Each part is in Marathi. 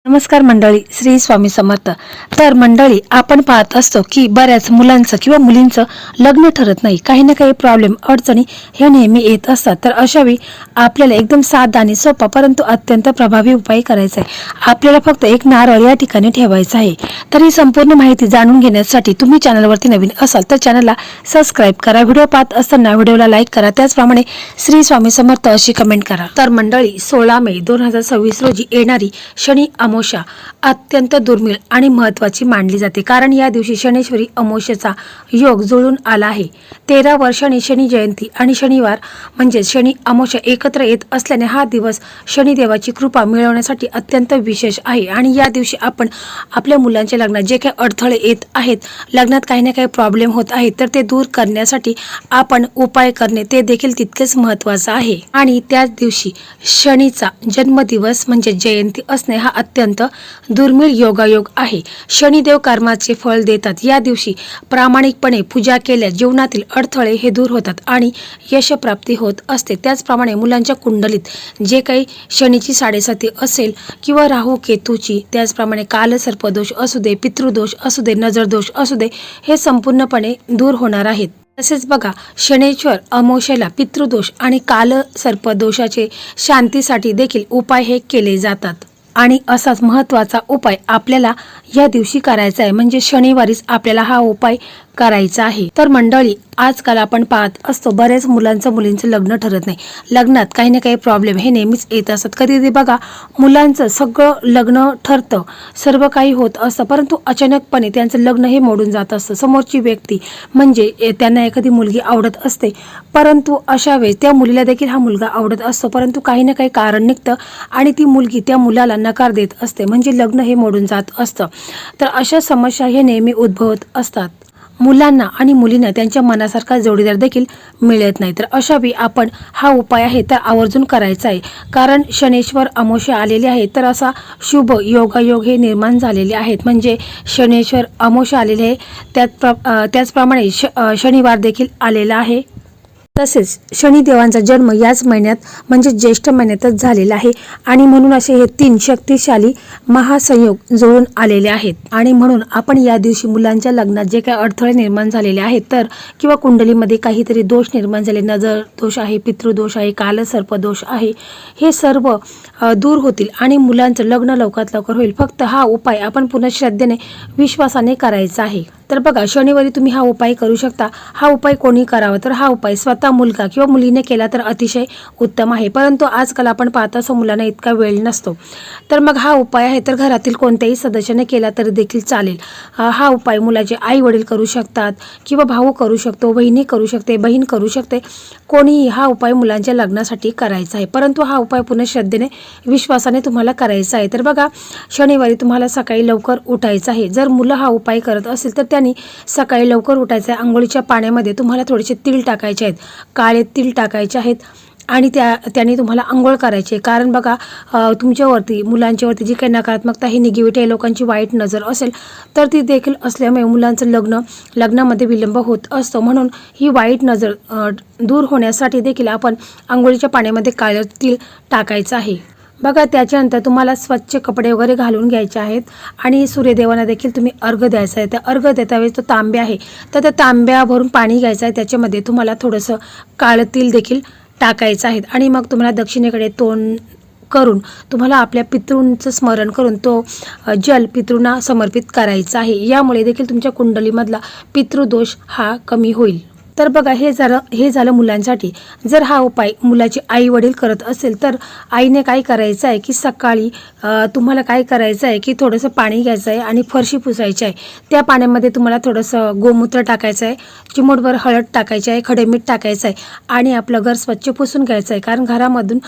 नमस्कार मंडळी, श्री स्वामी समर्थ. तर मंडळी, आपण पाहत असतो की बऱ्याच मुलांचं किंवा मुलींचं लग्न ठरत नाही. काही ना काही प्रॉब्लेम, अडचणी हे नेहमी येत असतात. तर अशावेळी आपल्याला एकदम साधा आणि सोपा परंतु अत्यंत प्रभावी उपाय करायचा आहे. आपल्याला फक्त एक नारळ या ठिकाणी ठेवायचा आहे. तर ही संपूर्ण माहिती जाणून घेण्यासाठी तुम्ही चॅनलवरती नवीन असाल तर चॅनलला सबस्क्राईब करा. व्हिडिओ पाहत असताना व्हिडिओला लाईक करा. त्याचप्रमाणे श्री स्वामी समर्थ अशी कमेंट करा. तर मंडळी, 16 मे 2026 रोजी येणारी शनी अमावस्या अत्यंत दुर्मिळ आणि महत्त्वाची मानली जाते. कारण या दिवशी शनेश्वरी अमावस्येचा योग जुळून आला आहे. 13 वर्षांनी शनी जयंती आणि शनिवार म्हणजे शनी अमावस्या एकत्र येत असल्याने हा दिवस शनिदेवाची कृपा मिळवण्यासाठी अत्यंत विशेष आहे. आणि या दिवशी आपण आपल्या मुलांच्या लग्नात जे काही अडथळे येत आहेत, लग्नात काही ना काही प्रॉब्लेम होत आहेत, तर ते दूर करण्यासाठी आपण उपाय करणे ते देखील तितकेच महत्त्वाचं आहे. आणि त्याच दिवशी शनीचा जन्मदिवस म्हणजे जयंती असणे हा अत्यंत दुर्मिळ योगायोग आहे. शनिदेव कर्माचे फळ देतात. या दिवशी प्रामाणिकपणे पूजा केल्यास जीवनातील अडथळे हे दूर होतात आणि यशप्राप्ती होत असते. त्याचप्रमाणे मुलांच्या कुंडलीत जे काही शनीची 7.5 असेल किंवा राहू केतूची, त्याचप्रमाणे कालसर्पदोष असू दे, पितृदोष असू दे, नजरदोष असू दे, हे संपूर्णपणे दूर होणार आहेत. तसेच बघा, शनेश्वर अमावस्येला पितृदोष आणि कालसर्पदोषाचे शांतीसाठी देखील उपाय हे केले जातात. आणि असाच महत्त्वाचा उपाय आपल्याला या दिवशी करायचा आहे, म्हणजे शनिवारीच आपल्याला हा उपाय करायचा आहे. तर मंडळी, आजकाल आपण पाहत असतो बरेच मुलींचं लग्न ठरत नाही. लग्नात काही ना काही प्रॉब्लेम हे नेहमीच येत असतात. कधी बघा, मुलांचं सगळं लग्न ठरतं, सर्व काही होत असतं, परंतु अचानकपणे त्यांचं लग्न हे मोडून जात असतं. समोरची व्यक्ती म्हणजे त्यांना एखादी मुलगी आवडत असते, परंतु अशा वेळेस त्या मुलीला देखील हा मुलगा आवडत असतो, परंतु काही ना काही कारण निघतं आणि ती मुलगी त्या मुलाला नकार देत असते, म्हणजे लग्न हे मोडून जात असतं. तर अशा समस्या हे नेहमी उद्भवत असतात. मुलांना आणि मुलींना त्यांच्या मनासारखा जोडीदार देखील मिळत नाही. तर अशावेळी आपण हा उपाय आहे तर आवर्जून करायचा आहे. कारण शनेश्वर अमावस्या आलेली आहे, तर असा शुभ योगायोग हे निर्माण झालेले आहेत. म्हणजे शनेश्वर अमावस्या आलेली आहे, त्याचप्रमाणे शनिवार देखील आलेला आहे. तसेच शनिदेवांचा जन्म याच महिन्यात म्हणजे ज्येष्ठ महिन्यातच झालेला आहे आणि म्हणून असे हे 3 शक्तिशाली महासंयोग जुळून आलेले आहेत. आणि म्हणून आपण या दिवशी मुलांच्या लग्नात जे काही अडथळे निर्माण झालेले आहेत, तर किंवा कुंडलीमध्ये काहीतरी दोष निर्माण झाले, नजर दोष आहे, पितृदोष आहे, कालसर्पदोष आहे, हे सर्व दूर होतील आणि मुलांचं लग्न लवकरात लवकर होईल. फक्त हा उपाय आपण पुन्हा श्रद्धेने, विश्वासाने करायचा आहे. तर बघा, शनिवारी तुम्ही हा उपाय करू शकता. हा उपाय कोणी करावा, तर हा उपाय स्वतः मुलगा किंवा मुलीने केला तर अतिशय उत्तम आहे. परंतु आजकाल आपण पाहत असं मुलांना इतका वेळ नसतो, तर मग हा उपाय आहे तर घरातील कोणत्याही सदस्याने केला तरी देखील चालेल. हा उपाय मुलाचे आई वडील करू शकतात किंवा भाऊ करू शकतो, बहिणी करू शकते, बहीण करू शकते, कोणीही हा उपाय मुलांच्या लग्नासाठी करायचा आहे. परंतु हा उपाय पुन्हा श्रद्धेने, विश्वासाने तुम्हाला करायचा आहे. तर बघा, शनिवारी तुम्हाला सकाळी लवकर उठायचं आहे. जर मुलं हा उपाय करत असेल तर त्यांनी सकाळी लवकर उठायचं आहे. अंघोळीच्या पाण्यामध्ये तुम्हाला थोडेसे तीळ टाकायचे आहेत, काळे तीळ टाकायचे आहेत आणि त्याने तुम्हाला आंघोळ करायची आहे. कारण बघा, तुमच्यावरती, मुलांच्यावरती जी काही नकारात्मकता ही निगेटिव्हिटी आहे, लोकांची वाईट नजर असेल तर ती देखील असल्यामुळे मुलांचं लग्नामध्ये विलंब होत असतो. म्हणून ही वाईट नजर दूर होण्यासाठी देखील आपण आंघोळीच्या पाण्यामध्ये काळे तीळ टाकायचं आहे. बघा, त्याच्यानंतर तुम्हाला स्वच्छ कपडे वगैरे घालून घ्यायचे आहेत आणि सूर्यदेवांना देखील तुम्ही अर्घ्य द्यायचं आहे. त्या अर्घ्य देता वेळेस तो तांब्या आहे, तर त्या तांब्या भरून पाणी घ्यायचं आहे. त्याच्यामध्ये तुम्हाला थोडंसं काळं तीळ देखील टाकायचं आहे आणि मग तुम्हाला दक्षिणेकडे तोंड करून तुम्हाला आपल्या पितृंचं स्मरण करून तो जल पितृंना समर्पित करायचा आहे. यामुळे देखील तुमच्या कुंडलीमधला पितृदोष हा कमी होईल. तर बघा, हे झालं मुलांसाठी. जर हा उपाय मुलाचे आई वडील करत असेल तर आईने काय करायचं आहे की सकाळी तुम्हाला काय करायचं आहे की थोडंसं पाणी घ्यायचं आहे आणि फरशी पुसायची आहे. त्या पाण्यामध्ये तुम्हाला थोडंसं गोमूत्र टाकायचं आहे, चिमूटभर हळद टाकायची आहे, खडे मीठ टाकायचं आहे आणि आपलं घर स्वच्छ पुसून घ्यायचं आहे. कारण घरामधून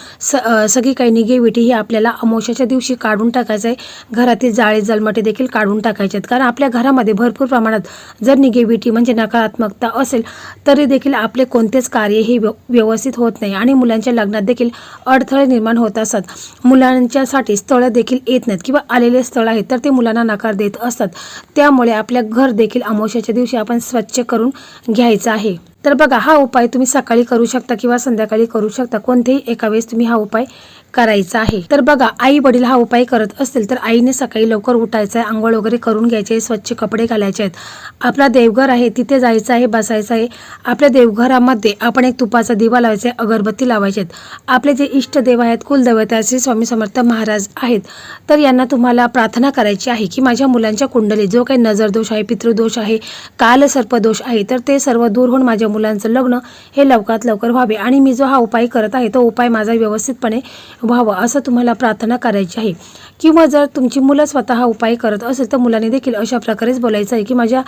सगळी काही निगेटिव्हिटी ही आपल्याला अमावस्येच्या दिवशी काढून टाकायचं आहे. घरातील जाळे जलमटे देखील काढून टाकायचे आहेत. कारण आपल्या घरामध्ये भरपूर प्रमाणात जर निगेटिव्हिटी म्हणजे नकारात्मकता असेल तरी देखील आपले कोणतेच कार्य हे व्यवस्थित होत नाही आणि मुलांच्या लग्नात देखील अडथळे निर्माण होत असतात. मुलांच्यासाठी स्थळं देखील येत नाहीत किंवा आलेले स्थळ आहेत तर ते मुलांना नकार देत असतात. त्यामुळे आपल्या घर देखील अमावस्येच्या दिवशी आपण स्वच्छ करून घ्यायचं आहे. तर बघा, हा उपाय तुम्ही सकाळी करू शकता किंवा संध्याकाळी करू शकता, कोणतेही एका वेळेस तुम्ही हा उपाय करायचा आहे। तर बघा, आई वडील हा उपाय करत असतील तर आईने सकाळी लवकर उठायचं आहे, आंघोळ वगैरे करून घ्यायचे, स्वच्छ कपडे घालायचे आहेत, आपला देवघर आहे तिथे जायचं आहे, बसायचं आहे। आपल्या देवघरामध्ये आपण एक तुपाचा दिवा लावायचा आहे, अगरबत्ती लावायची आहेत। आपले जे इष्ट देव आहेत, कुलदैवत श्री स्वामी समर्थ महाराज आहेत, तर यांना तुम्हाला प्रार्थना करायची आहे की माझ्या मुलांच्या कुंडली जो काही नजरदोष आहे, पितृदोष आहे, कालसर्पदोष आहे, तर ते सर्व दूर होऊन माझ्या मुलांचं लग्न हे लवकरात लवकर व्हावे आणि मी जो हा उपाय करत आहे तो उपाय माझा व्यवस्थितपणे व्हावं असं तुम्हाला प्रार्थना करायची आहे। किंवा जर तुमची मुलं स्वतः हा उपाय करत असेल तर मुलांनी देखील अशा प्रकारेच बोलायचं आहे की माझ्या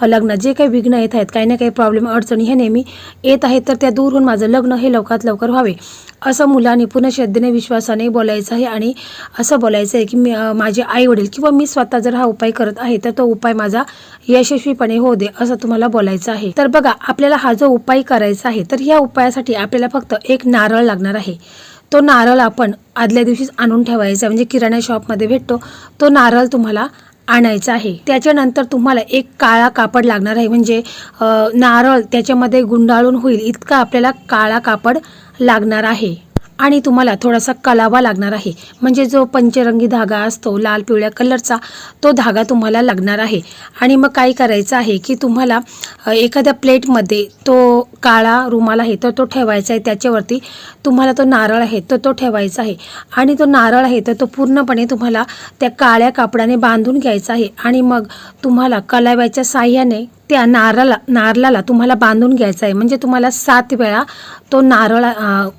लग्नात जे काही विघ्न येत आहेत, काही ना काही प्रॉब्लेम अडचणी हे नेहमी येत आहेत, तर त्या दूर होऊन माझं लग्न हे लवकरात लवकर व्हावे असं मुलांनी पुन्हा श्रद्धेने विश्वासाने बोलायचं आहे। आणि असं बोलायचं आहे की माझे आई वडील किंवा मी स्वतः जर हा उपाय करत आहे तर तो उपाय माझा यशस्वीपणे होऊ दे असं तुम्हाला बोलायचं आहे। तर बघा, आपल्याला हा जो उपाय करायचा आहे तर या उपायासाठी आपल्याला फक्त एक नारळ लागणार आहे। तो नारळ आपण आदल्या दिवशीच आणून ठेवायचा, म्हणजे किराणा शॉपमध्ये भेटतो तो नारळ तुम्हाला आणायचा आहे। त्याच्यानंतर तुम्हाला एक काळा कापड लागणार आहे, म्हणजे नारळ त्याच्यामध्ये गुंडाळून होईल इतका आपल्याला काळा कापड लागणार आहे। आणि तुम्हाला थोडासा कलावा लागणार आहे, म्हणजे जो पंचरंगी धागा असतो लाल पिवळ्या कलरचा तो धागा तुम्हाला लागणार आहे। आणि मग काय करायचं आहे की तुम्हाला एखाद्या प्लेटमध्ये तो काळा रुमाल आहे तर तो ठेवायचा आहे, त्याच्यावरती तुम्हाला तो नारळ आहे तर तो ठेवायचा आहे। आणि तो नारळ आहे तर तो पूर्णपणे तुम्हाला त्या काळ्या कापडाने बांधून घ्यायचा आहे। आणि मग तुम्हाला कलाव्याच्या साह्याने त्या नारळाला तुम्हाला बांधून घ्यायचा आहे, म्हणजे तुम्हाला 7 वेळा तो नारळ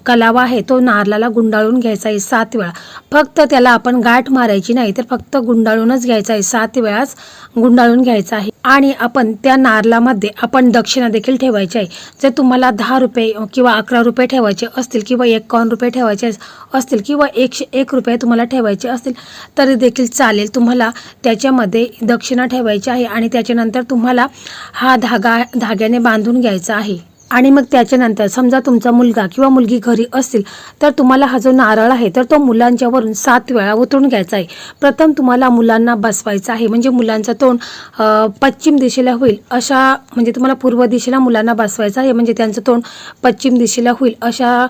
कलावा आहे तो नारळाला गुंडाळून घ्यायचा आहे 7 वेळा। फक्त त्याला आपण गाठ मारायची नाही, तर फक्त गुंडाळूनच घ्यायचा आहे, 7 वेळाच गुंडाळून घ्यायचा आहे। आणि आपण त्या नारळामध्ये आपण दक्षिणा देखील ठेवायची आहे। जर तुम्हाला 10 रुपये किंवा 11 रुपये ठेवायचे असतील किंवा 51 रुपये ठेवायचे असतील किंवा 101 रुपये तुम्हाला ठेवायचे असतील तरी देखील चालेल, तुम्हाला त्याच्यामध्ये दक्षिणा ठेवायची आहे। आणि त्याच्यानंतर तुम्हाला हा धाग्याने बांधून घ्यायचा आहे। आणि मग त्याच्यानंतर समजा तुमचा मुलगा किंवा मुलगी घरी असतील तर तुम्हाला हा जो नारळ आहे तर तो मुलांच्यावरून 7 वेळा उतरून घ्यायचा आहे। प्रथम तुम्हाला मुलांना बसवायचं आहे, म्हणजे मुलांचं तोंड पश्चिम दिशेला होईल अशा, म्हणजे तुम्हाला पूर्व दिशेला मुलांना बसवायचं आहे, म्हणजे त्यांचं तोंड पश्चिम दिशेला होईल अशा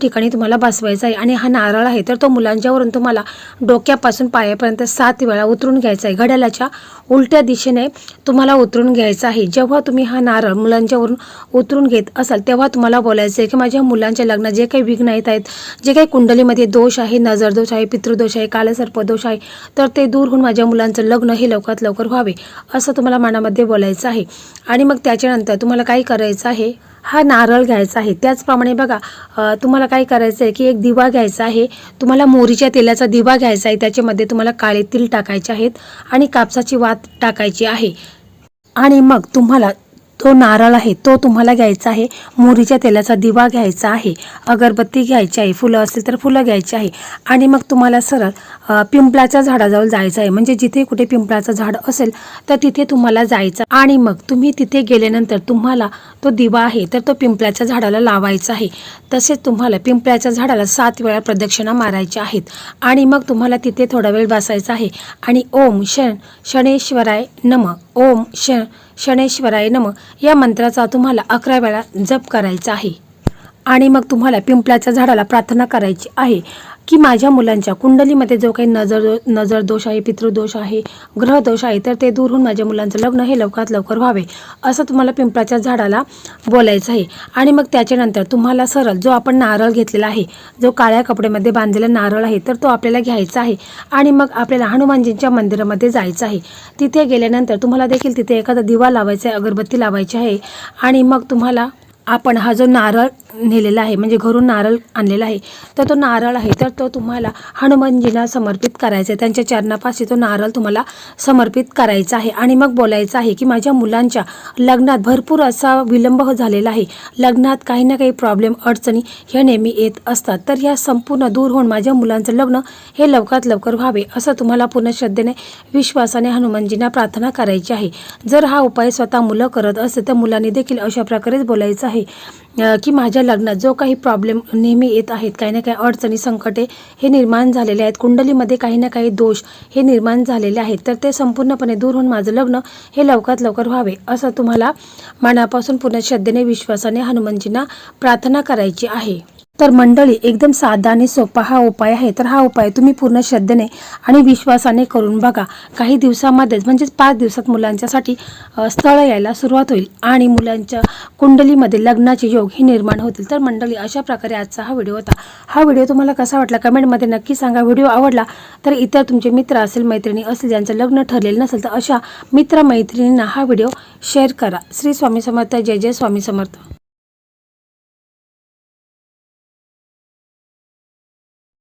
ठिकाणी तुम्हाला बसवायचं आहे। आणि हा नारळ आहे तर तो मुलांच्यावरून तुम्हाला डोक्यापासून पायापर्यंत 7 वेळा उतरून घ्यायचा आहे, घड्याळाच्या उलट्या दिशेने तुम्हाला उतरून घ्यायचा आहे। जेव्हा तुम्ही हा नारळ मुलांच्यावरून उतरून घेत असाल तेव्हा तुम्हाला बोलायचं आहे की माझ्या मुलांच्या लग्नात जे काही विघ्न येत आहेत, जे काही कुंडलीमध्ये दोष आहे, नजरदोष आहे, पितृदोष आहे, कालसर्पदोष आहे, तर ते दूर होऊन माझ्या मुलांचं लग्न हे लवकरात लवकर व्हावे असं तुम्हाला मनामध्ये बोलायचं आहे। आणि मग त्याच्यानंतर तुम्हाला काय करायचं आहे, हा नारळ घ्यायचा आहे। त्याचप्रमाणे बघा, तुम्हाला काय करायचं आहे की एक दिवा घ्यायचा आहे, तुम्हाला मोहरीच्या तेलाचा दिवा घ्यायचा आहे, त्याच्यामध्ये तुम्हाला काळे तीळ टाकायचे आहेत आणि कापसाची वात टाकायची आहे। आणि मग तुम्हाला तो नारळ आहे तो तुम्हाला घ्यायचा आहे, मोहरीच्या तेलाचा दिवा घ्यायचा आहे, अगरबत्ती घ्यायची आहे, फुलं असतील तर फुलं घ्यायची आहे। आणि मग तुम्हाला सरळ पिंपळाच्या झाडाजवळ जायचं आहे, म्हणजे जिथे कुठे पिंपळाचं झाड असेल तर तिथे तुम्हाला जायचं। आणि मग तुम्ही तिथे गेल्यानंतर तुम्हाला तो दिवा आहे तर तो पिंपळाच्या झाडाला लावायचा आहे। तसेच तुम्हाला पिंपळाच्या झाडाला 7 वेळा प्रदक्षिणा मारायच्या आहेत। आणि मग तुम्हाला तिथे थोडा वेळ बसायचं आहे आणि ओम शनेश्वराय नमः, ओम शनेश्वराय नमः या मंत्राचा तुम्हाला 11 वेळा जप करायचा आहे। आणि मग तुम्हाला पिंपळाच्या झाडाला प्रार्थना करायची आहे की माझ्या मुलांच्या कुंडलीमध्ये जो काही नजर दोष आहे, पितृदोष आहे, ग्रहदोष आहे, तर ते दूर होऊन माझ्या मुलांचं लग्न हे लवकरात लवकर व्हावे असं तुम्हाला पिंपळाच्या झाडाला बोलायचं आहे। आणि मग त्याच्यानंतर तुम्हाला सरळ जो आपण नारळ घेतलेला आहे, जो काळ्या कपड्यामध्ये बांधलेला नारळ आहे, तर तो आपल्याला घ्यायचा आहे। आणि मग आपल्याला हनुमानजींच्या मंदिरामध्ये जायचं आहे। तिथे गेल्यानंतर तुम्हाला देखील तिथे एखादा दिवा लावायचा आहे, अगरबत्ती लावायची आहे। आणि मग तुम्हाला आपण हा जो नारळ नेलेला आहे, म्हणजे घरून नारळ आणलेला आहे, तर तो नारळ आहे तर तो तुम्हाला हनुमानजींना समर्पित करायचा आहे, त्यांच्या चरणापाशी तो नारळ तुम्हाला समर्पित करायचा आहे। आणि मग बोलायचं आहे की माझ्या मुलांच्या लग्नात भरपूर असा विलंब झालेला आहे, लग्नात काही ना काही प्रॉब्लेम अडचणी ह्या नेहमी येत असतात, तर ह्या संपूर्ण दूर होऊन माझ्या मुलांचं लग्न हे लवकरात लवकर व्हावे असं तुम्हाला पूर्ण श्रद्धेने विश्वासाने हनुमानजींना प्रार्थना करायची आहे। जर हा उपाय स्वतः मुलं करत असेल तर मुलांनी देखील अशा प्रकारेच बोलायचं आहे की माझ्या लग्नात जो काही प्रॉब्लेम नेहमी येत आहेत, काही ना काही अडचणी संकटे हे निर्माण झालेले आहेत, कुंडलीमध्ये काही ना काही दोष हे निर्माण झालेले आहेत, तर ते संपूर्णपणे दूर होऊन माझं लग्न हे लवकरात लवकर व्हावे असं तुम्हाला मनापासून पूर्ण श्रद्धेने विश्वासाने हनुमानजींना प्रार्थना करायची आहे। तर मंडळी, एकदम साधा आणि सोपा हा उपाय आहे. तर हा उपाय तुम्ही पूर्ण श्रद्धेने आणि विश्वासाने करून बघा. काही दिवसामध्येच म्हणजेच 5 दिवसात मुलांच्यासाठी स्थळ यायला सुरुवात होईल आणि मुलांच्या कुंडलीमध्ये लग्नाचे योग हे निर्माण होतील. तर मंडळी, अशा प्रकारे आजचा हा व्हिडिओ होता. हा व्हिडिओ तुम्हाला कसा वाटला कमेंटमध्ये नक्की सांगा. व्हिडिओ आवडला तर इतर तुमचे मित्र असेल, मैत्रिणी असेल, ज्यांचं लग्न ठरलेलं नसेल तर अशा मित्र मैत्रिणींना हा व्हिडिओ शेअर करा. श्री स्वामी समर्थ. जय जय स्वामी समर्थ.